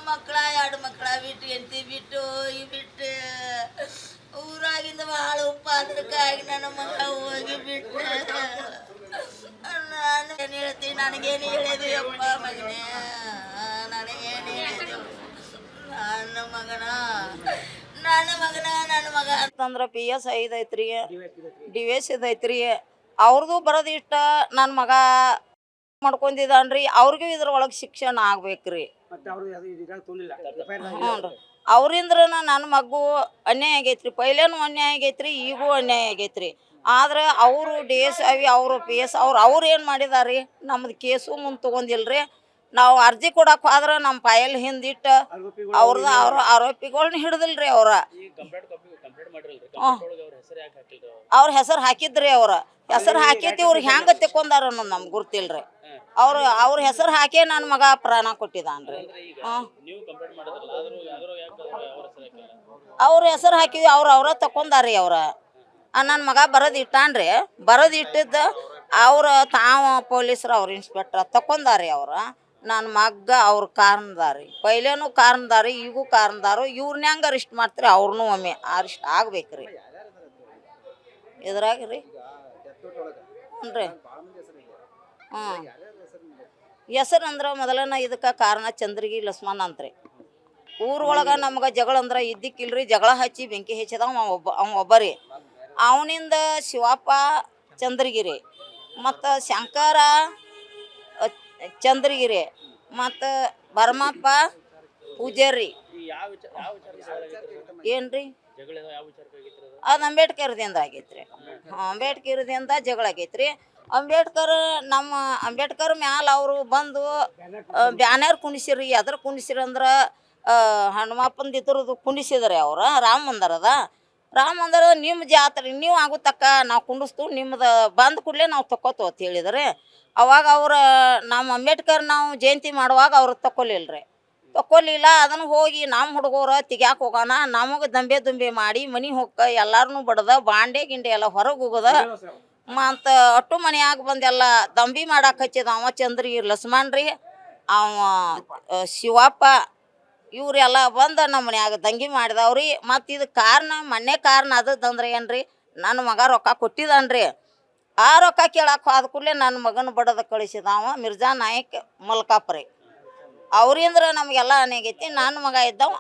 ಮಕ್ಕಳ 2 ಮಕ್ಕಳ ಬಿಟ್ಟು ಹೆಂಡತಿ ಬಿಟ್ಟು ಬಿಟ್ಟು ಊರಾಗಿಂದ ಭಾಳ ಉಪಾತ್ರಕ್ಕಾಗಿ ನನ್ನ ಮಗ ಹೋಗಿ ಬಿಟ್ಟು ನಾನು ಏನು ಹೇಳ್ತೀನಿ, ನನಗೇನು ಹೇಳಿದ್ವಿ ಅಪ್ಪ ಮಗನೇ, ನನಗೇನು ಹೇಳಿದ್ವಿ ನನ್ನ ಮಗ ಅಂತಂದ್ರೆ PS 5 ಐತ್ರಿ, DVS ಐತ್ರಿ. ಅವ್ರದ್ದು ಬರೋದು ಇಷ್ಟ ನನ್ನ ಮಗ ಮಾಡ್ಕೊಂಡಿದ್ದಾನ್ರಿ. ಅವ್ರಿಗೂ ಇದ್ರೊಳಗೆ ಶಿಕ್ಷಣ ಆಗ್ಬೇಕ್ರಿ. ಹ್ಞೂ ರೀ, ಅವ್ರಿಂದ್ರ ನನ್ನ ಮಗು ಅನ್ಯಾಯ ಆಗೈತ್ರಿ. ಪೈಲೇನು ಅನ್ಯಾಯ ಆಗೈತ್ರಿ, ಈಗೂ ಅನ್ಯಾಯ ಆಗೈತ್ರಿ. ಆದ್ರೆ ಅವರು DS ಅವರು PS ಅವ್ರು ಏನು ಮಾಡಿದಾರಿ, ನಮ್ದು ಕೇಸು ಮುಂದೆ ತೊಗೊಂಡಿಲ್ರಿ. ನಾವು ಅರ್ಜಿ ಕೊಡಕ್ಕೆ ಹೋದ್ರೆ ನಮ್ಮ ಪಾಯಲ್ಲಿ ಹಿಂದಿಟ್ಟು ಅವ್ರದ್ದು ಆರೋಪಿಗಳ್ನ ಹಿಡ್ದಿಲ್ರಿ. ಅವ್ರ ಹೆಸರು ಹಾಕಿದ್ರಿ. ಹೆಸರು ಹಾಕೈತಿ, ಇವ್ರಿಗೆ ಹೆಂಗೆ ತೆಕ್ಕೊಂಡಾರ ಅನ್ನೋದು ನಮ್ಗೆ ಗುರ್ತಿಲ್ರಿ. ಅವ್ರ ಹೆಸರು ಹಾಕಿ ನನ್ನ ಮಗ ಪ್ರಾಣ ಕೊಟ್ಟಿದ್ದಾನ್ರಿ. ಅವ್ರ ಹೆಸರು ಹಾಕಿದ್ವಿ, ಅವ್ರ ತಕೊಂಡಾರಿ. ನನ್ನ ಮಗ ಬರೋದು ಇಟ್ಟಾನ್ರಿ. ಬರೋದು ಇಟ್ಟಿದ್ದು ತಾವು ಪೊಲೀಸರು ಅವ್ರ ಇನ್ಸ್ಪೆಕ್ಟ್ರ ತಕೊಂಡಾರಿ. ನನ್ನ ಮಗ ಅವ್ರ ಕಾರಣದಾರಿ, ಪೈಲೇನು ಕಾರಣದಾರಿ, ಈಗೂ ಕಾರಣದಾರು. ಇವ್ರನ್ನ ಹೆಂಗೆ ಅರಿಸ್ಟ್ ಮಾಡ್ತೀರಿ, ಅವ್ರನ್ನೂ ಒಮ್ಮೆ ಅರಿಸ್ಟ್ ಆಗ್ಬೇಕ್ರಿ ಇದ್ರಾಗ ರೀ. ಹ್ಞೂ ರೀ. ಹೆಸರು ಅಂದ್ರೆ ಮೊದಲನ ಇದಕ್ಕೆ ಕಾರಣ ಚಂದ್ರಗಿ ಲಕ್ಷ್ಮಣ ಅಂತ್ರಿ. ಊರೊಳಗೆ ನಮ್ಗೆ ಜಗಳ ಅಂದ್ರೆ ಇದ್ದಿಕ್ಕಿಲ್ರಿ. ಜಗಳ ಹಚ್ಚಿ ಬೆಂಕಿ ಹಚ್ಚಿದ ಅವ ಒಬ್ಬರಿ. ಅವನಿಂದ ಶಿವಪ್ಪ ಚಂದ್ರಗಿರಿ, ಮತ್ತು ಶಂಕರ ಚಂದ್ರಗಿರಿ, ಮತ್ತು ಭರಮಪ್ಪ ಪೂಜಾರಿ. ಏನ್ರಿ ಅದು ಅಂಬೇಡ್ಕರ್ದಿಂದ ಆಗೈತ್ರಿ. ಅಂಬೇಡ್ಕರ್ದಿಂದ ಜಗಳ ಆಗೈತ್ರಿ. ನಮ್ಮ ಅಂಬೇಡ್ಕರ್ ಮ್ಯಾಲ ಅವರು ಬಂದು ಬ್ಯಾನರ್ ಕುಣಿಸಿರಿ. ಅದ್ರ ಕುಣಿಸಿರಿ ಅಂದ್ರೆ ಹನುಮಪ್ಪಂದು ಇದ್ರದ್ದು ಕುಣಿಸಿದ್ರಿ. ರಾಮ ಮಂದಿರ ನಿಮ್ಮ ಜಾತ್ರೆ ನೀವು ಆಗುತ್ತಕ್ಕ ನಾವು ಕುಂಡಿಸ್ತು, ನಿಮ್ದು ಬಂದ ಕೂಡಲೇ ನಾವು ತಕ್ಕೋತು ಅಂತ ಹೇಳಿದ್ರೆ, ಅವಾಗ ನಮ್ಮ ಅಂಬೇಡ್ಕರ್ ನಾವು ಜಯಂತಿ ಮಾಡುವಾಗ ಅವ್ರು ತಕ್ಕೊಲಿಲ್ಲ. ಅದನ್ನು ಹೋಗಿ ನಮ್ಮ ಹುಡುಗರು ತೆಗ್ಯಾಕೆ ಹೋಗೋಣ, ನಮಗೆ ದಂಬೆ ಮಾಡಿ ಮನೆ ಹೋಗ್ಕ ಎಲ್ಲಾರನ್ನೂ ಬಡ್ದ ಬಾಂಡೆ ಗಿಂಡೆ ಎಲ್ಲ ಹೊರಗೆ ಹೋಗೋದ. ಮತ್ತು ಅಟ್ಟು ಮನೆಯಾಗ ಬಂದೆಲ್ಲ ದಂಬಿ ಮಾಡಕ್ಕೆ ಹಚ್ಚಿದ ಅವ ಚಂದ್ರಗಿರಿ ಲಕ್ಷ್ಮಣ ರೀ, ಅವ ಶಿವಪ್ಪ, ಇವರೆಲ್ಲ ಬಂದು ನಮ್ಮ ಮನ್ಯಾಗ ದಂಗೆ ಮಾಡಿದವ್ರಿ. ಮತ್ತು ಇದು ಮೊನ್ನೆ ಕಾರಣ ಅದದಂದ್ರೆ ಏನು ರೀ, ನನ್ನ ಮಗ ರೊಕ್ಕ ಕೊಟ್ಟಿದ್ದಾನ್ರಿ. ಆ ರೊಕ್ಕ ಕೇಳಕ್ಕೆ ಹೋದ ಕೂಡಲೇ ನನ್ನ ಮಗನ ಬಡದ ಕಳಿಸಿದ ಅವ ಮಿರ್ಜಾ ನಾಯಕ್ ಮಲ್ಕಾಪ್ರಿ. ಅವ್ರಿಂದ್ರ ನಮಗೆಲ್ಲ ಅನೇಗೈತಿ. ನನ್ನ ಮಗ ಇದ್ದವ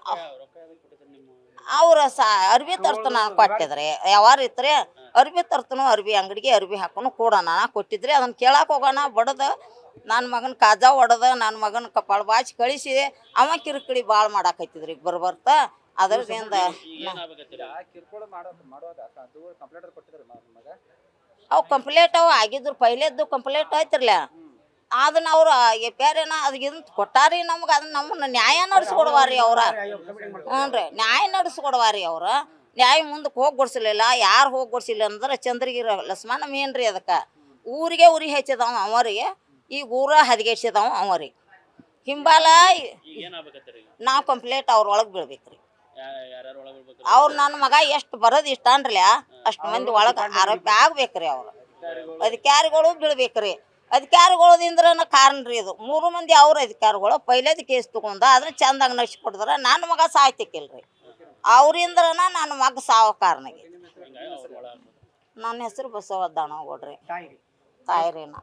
ಅರ್ಬಿ ತರ್ತನ ಕೊಟ್ಟಿದ್ರಿ. ಯಾವಾರ ಇತ್ರಿ ಅರ್ಬಿ ತರ್ತನು, ಅರ್ಬಿ ಅಂಗಡಿಗೆ ಅರ್ಬಿ ಹಾಕೋನು ಕೊಡೋಣ ಕೊಟ್ಟಿದ್ರಿ. ಅದನ್ನು ಕೇಳಕ್ಕೆ ಹೋಗೋಣ ಬಡದ ನನ್ನ ಮಗನ ಕಾಜಾ ಹೊಡೆದ ನನ್ನ ಮಗನ ಕಪಾಳ ಬಾಚಿ ಕಳಿಸಿದೆ. ಅವ ಕಿರಿಕಿರಿ ಭಾಳ ಮಾಡಾಕೈತಿದ್ರಿ ಬರ್ತಾ. ಅದರಿಂದ ಅವು ಕಂಪ್ಲೇಂಟ್ ಆಗಿದ್ರು. ಪೈಲೇದ್ದು ಕಂಪ್ಲೇಂಟ್ ಆಯ್ತಿರ್ಲ, ಅದನ್ನ ಅವ್ರು ಎಪ್ಯಾರೇನ ಅದಕ್ಕೆ ಇದನ್ನು ಕೊಟ್ಟಾರಿ ನಮ್ಗೆ. ಅದನ್ನ ನಮ್ಮನ್ನ ನ್ಯಾಯ ನಡೆಸ್ಕೊಡ್ವಾರಿ ಹ್ಞೂ ರೀ, ನ್ಯಾಯ ನಡೆಸ್ಕೊಡ್ವಾರಿ. ನ್ಯಾಯ ಮುಂದಕ್ಕೆ ಹೋಗ್ಗೊಡ್ಸಲಿಲ್ಲ. ಯಾರು ಹೋಗ್ಗೊಡ್ಸಿಲ್ಲ ಅಂದ್ರೆ ಚಂದ್ರಗಿರಿ ಲಕ್ಷ್ಮಣ ಮೇನ್ ರೀ. ಅದಕ್ಕೆ ಊರಿಗೆ ಉರಿ ಹೆಚ್ಚಿದವ ಅವರಿಗೆ, ಈಗ ಊರ ಹದಗೆಡ್ಸಿದವ ಅವರಿಗೆ. ಹಿಂಬಾಲ ನಾವು ಕಂಪ್ಲೇಂಟ್ ಅವ್ರೊಳಗೆ ಬೀಳ್ಬೇಕ್ರಿ. ನನ್ನ ಮಗ ಎಷ್ಟು ಬರೋದು ಇಷ್ಟ ಅನ್ರಲ್ಲ ಅಷ್ಟು ಮಂದಿ ಒಳಗೆ ಆರೋಪಿ ಆಗ್ಬೇಕ್ರಿ. ಅಧಿಕಾರಿಗಳು ಬೀಳ್ಬೇಕ್ರಿ. ಅಧಿಕಾರಿಗಳದಿಂದ್ರ ಕಾರಣ ರೀ ಇದು. 3 ಮಂದಿ ಅಧಿಕಾರಿಗಳು ಪೈಲೇದು ಕೇಸ್ ತಗೊಂಡ ಅದನ್ನ ಚಂದಾಗ ನಡೆಸ್ಕೊಟ್ಟಿದ್ರೆ ನನ್ನ ಮಗ ಸಾಯ್ತಿಕ್ಕಿಲ್ರಿ. ಅವ್ರಿಂದ್ರ ನನ್ನ ಮಗ ಸಾವ ಕಾರಣ ಆಗೈತಿ. ನನ್ನ ಹೆಸರು ಬಸವದಾನಗೌಡ್ರಿ, ತಾಯಿರೇನ.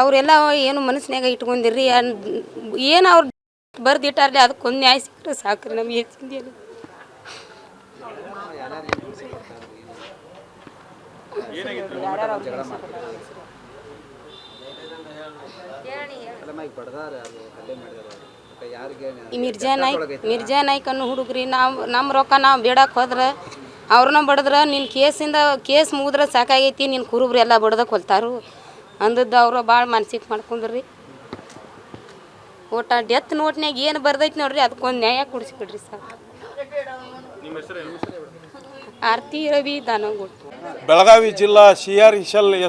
ಅವರೆಲ್ಲ ಏನು ಮನಸ್ಸಿನಾಗ ಇಟ್ಕೊಂಡಿರ್ರಿ, ಏನು ಅವ್ರು ಬರ್ದಿಟ್ಟಾರ್ಲಿ ಅದಕ್ಕೊಂದು ನ್ಯಾಯ ಸಿಕ್ಕರೆ ಸಾಕ್ರಿ ನಮ್ಗೆ. ಹೆಚ್ಚಿಂದ ಮಿರ್ಜಾ ನಾಯ್ಕ ಅನ್ನೋ ಹುಡುಗ್ರಿ, ನಮ್ಮ ರೊಕ್ಕ ನಾವು ಬೇಡಕ್ಕೆ ಹೋದ್ರೆ ಅವ್ರನ್ನ ಬಡದ್ರೆ ನಿನ್ನ ಕೇಸ್ ಮುಗಿದ್ರೆ ಸಾಕಾಗೈತಿ, ನಿನ್ನ ಕುರುಬ್ರು ಎಲ್ಲ ಬಡ್ದಕ್ಕೆ ಹೊಲ್ತಾರು ಅಂದದ್ದು. ಅವರು ಭಾಳ ಮನ್ಸಿಗೆ ಮಾಡ್ಕೊಂಡ್ರಿ. ಡೆತ್ ನೋಟ್ನಾಗ ಏನು ಬರ್ದೈತಿ ನೋಡ್ರಿ, ಅದಕ್ಕೊಂದು ನ್ಯಾಯ ಕೊಡಿಸ್ಬಿಡ್ರಿ ಸಾಕು. ಆರ್ತಿ ರವಿ ದಾನಗೋಡ್. ಬೆಳಗಾವಿ ಜಿಲ್ಲಾ CR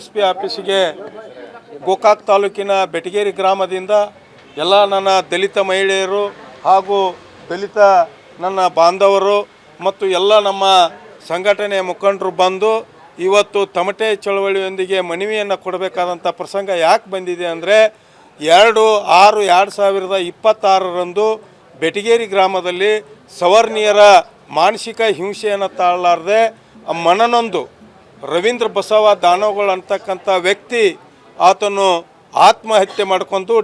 SP ಆಫೀಸಿಗೆ ಗೋಕಾಕ್ ತಾಲೂಕಿನ ಬೆಟಗೇರಿ ಗ್ರಾಮದಿಂದ ಎಲ್ಲ ನನ್ನ ದಲಿತ ಮಹಿಳೆಯರು ಹಾಗೂ ದಲಿತ ನನ್ನ ಬಾಂಧವರು ಮತ್ತು ಎಲ್ಲ ನಮ್ಮ ಸಂಘಟನೆಯ ಮುಖಂಡರು ಬಂದು ಇವತ್ತು ತಮಟೆ ಚಳವಳಿಯೊಂದಿಗೆ ಮನವಿಯನ್ನು ಕೊಡಬೇಕಾದಂಥ ಪ್ರಸಂಗ ಯಾಕೆ ಬಂದಿದೆ ಅಂದರೆ 2/6/2026 ಬೆಟಗೇರಿ ಗ್ರಾಮದಲ್ಲಿ ಸವರ್ಣೀಯರ ಮಾನಸಿಕ ಹಿಂಸೆಯನ್ನು ತಾಳಲಾರದೆ ಮನನೊಂದು ರವೀಂದ್ರ ಬಸವ ದಾನೋಗಳು ಅಂತಕ್ಕಂಥ ವ್ಯಕ್ತಿ ಆತನು ಆತ್ಮಹತ್ಯೆ ಮಾಡಿಕೊಂಡು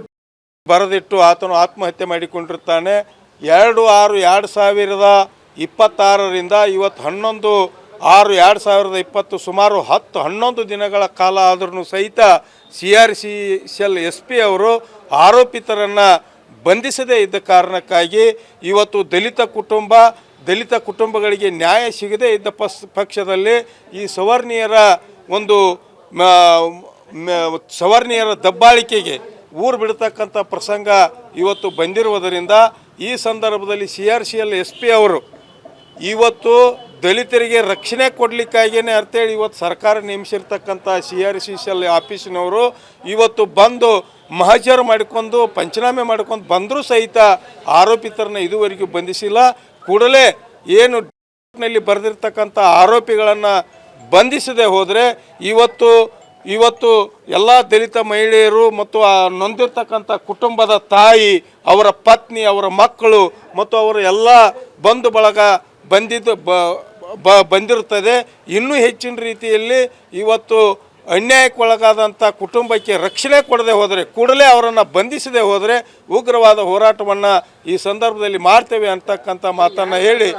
ಬರೆದಿಟ್ಟು ಆತನು ಆತ್ಮಹತ್ಯೆ ಮಾಡಿಕೊಂಡಿರ್ತಾನೆ. 2/6/2026 ಇವತ್ತು 11/6/2020 ಸುಮಾರು 10-11 ದಿನಗಳ ಕಾಲ ಆದ್ರೂ ಸಹಿತ CRCL SP ಅವರು ಆರೋಪಿತರನ್ನು ಬಂಧಿಸದೇ ಇದ್ದ ಕಾರಣಕ್ಕಾಗಿ ಇವತ್ತು ದಲಿತ ಕುಟುಂಬಗಳಿಗೆ ನ್ಯಾಯ ಸಿಗದೇ ಇದ್ದ ಪಕ್ಷದಲ್ಲಿ ಈ ಸವರ್ಣೀಯರ ದಬ್ಬಾಳಿಕೆಗೆ ಊರು ಬಿಡ್ತಕ್ಕಂಥ ಪ್ರಸಂಗ ಇವತ್ತು ಬಂದಿರುವುದರಿಂದ ಈ ಸಂದರ್ಭದಲ್ಲಿ CRCL SP ಅವರು ಇವತ್ತು ದಲಿತರಿಗೆ ರಕ್ಷಣೆ ಕೊಡಲಿಕ್ಕಾಗಿಯೇ ಅಂತೇಳಿ ಇವತ್ತು ಸರ್ಕಾರ ನೇಮಿಸಿರ್ತಕ್ಕಂಥ CRCL ಆಫೀಸಿನವರು ಇವತ್ತು ಬಂದು ಮಹಜರು ಮಾಡಿಕೊಂಡು ಪಂಚನಾಮೆ ಮಾಡಿಕೊಂಡು ಬಂದರೂ ಸಹಿತ ಆರೋಪಿತರನ್ನ ಇದುವರೆಗೂ ಬಂಧಿಸಿಲ್ಲ. ಕೂಡಲೇ ಏನು ನಲ್ಲಿ ಬರೆದಿರ್ತಕ್ಕಂಥ ಆರೋಪಿಗಳನ್ನು ಬಂಧಿಸದೆ ಹೋದರೆ ಇವತ್ತು ಎಲ್ಲ ದಲಿತ ಮಹಿಳೆಯರು ಮತ್ತು ಆ ನೊಂದಿರ್ತಕ್ಕಂಥ ಕುಟುಂಬದ ತಾಯಿ, ಅವರ ಪತ್ನಿ, ಅವರ ಮಕ್ಕಳು ಮತ್ತು ಅವರ ಎಲ್ಲ ಬಂಧು ಬಳಗ ಬಂದಿರುತ್ತದೆ. ಇನ್ನೂ ಹೆಚ್ಚಿನ ರೀತಿಯಲ್ಲಿ ಇವತ್ತು ಅನ್ಯಾಯಕ್ಕೊಳಗಾದಂಥ ಕುಟುಂಬಕ್ಕೆ ರಕ್ಷಣೆ ಕೊಡದೆ ಹೋದರೆ, ಕೂಡಲೇ ಅವರನ್ನು ಬಂಧಿಸದೆ ಹೋದರೆ ಉಗ್ರವಾದ ಹೋರಾಟವನ್ನು ಈ ಸಂದರ್ಭದಲ್ಲಿ ಮಾಡ್ತೇವೆ ಅಂತಕ್ಕಂಥ ಮಾತನ್ನು ಹೇಳಿ